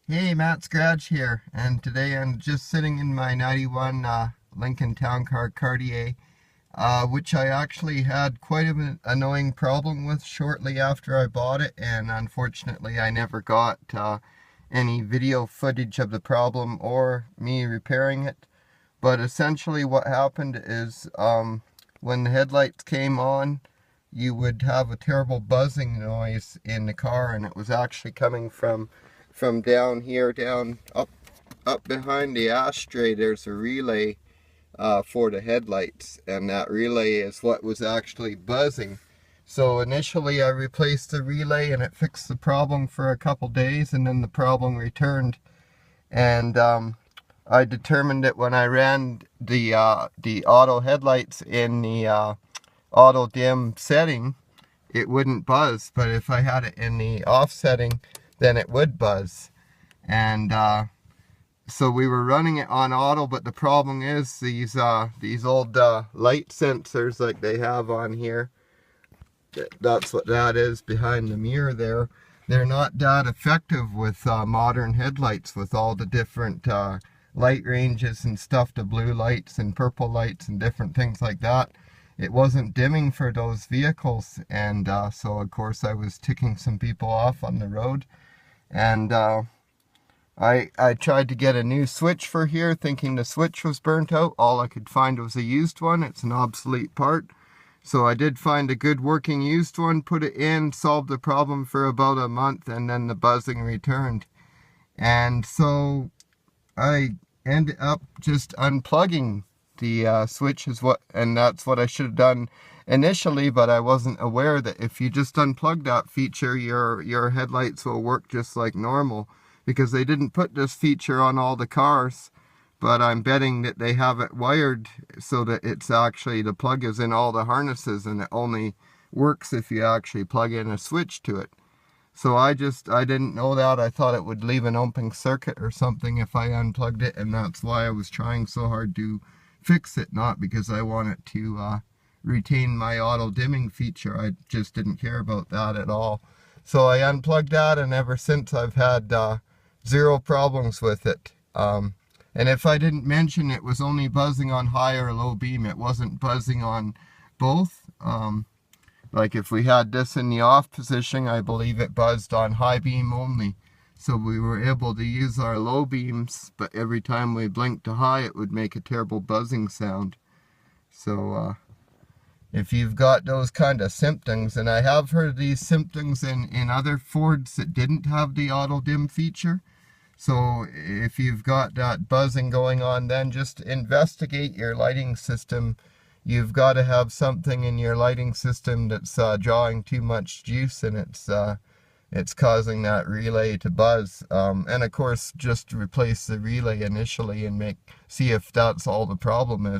Hey, Matt Scratch here, and today I'm just sitting in my 91 Lincoln Town Car Cartier, which I actually had quite an annoying problem with shortly after I bought it, and unfortunately I never got any video footage of the problem or me repairing it. But essentially what happened is when the headlights came on, you would have a terrible buzzing noise in the car, and it was actually coming from down here, down up behind the ashtray. There's a relay for the headlights, and that relay is what was actually buzzing. So initially I replaced the relay and it fixed the problem for a couple days, and then the problem returned. And I determined that when I ran the auto headlights in the auto dim setting, it wouldn't buzz, but if I had it in the off setting, then it would buzz. And so we were running it on auto, but the problem is these old light sensors like they have on here, that's what that is behind the mirror there, they're not that effective with modern headlights, with all the different light ranges and stuff, the blue lights and purple lights and different things like that. It wasn't dimming for those vehicles, and so of course I was ticking some people off on the road. And I tried to get a new switch for here, thinking the switch was burnt out. All I could find was a used one. It's an obsolete part. So I did find a good working used one, put it in, solved the problem for about a month, and then the buzzing returned. And so I ended up just unplugging the switch, and that's what I should have done initially, but I wasn't aware that if you just unplug that feature, your headlights will work just like normal, because they didn't put this feature on all the cars, but I'm betting that they have it wired so that it's actually, the plug is in all the harnesses, and it only works if you actually plug in a switch to it. So I didn't know that. I thought it would leave an open circuit or something if I unplugged it, and that's why I was trying so hard to fix it, not because I want it to retain my auto dimming feature. I just didn't care about that at all. So I unplugged that, and ever since I've had zero problems with it. And if I didn't mention, it was only buzzing on high or low beam. It wasn't buzzing on both. Like if we had this in the off position, I believe it buzzed on high beam only. So we were able to use our low beams, but every time we blinked to high, it would make a terrible buzzing sound. So if you've got those kind of symptoms, and I have heard these symptoms in other Fords that didn't have the auto dim feature. So if you've got that buzzing going on, then just investigate your lighting system. You've got to have something in your lighting system that's drawing too much juice, and it's causing that relay to buzz. And of course, just replace the relay initially and see if that's all the problem is.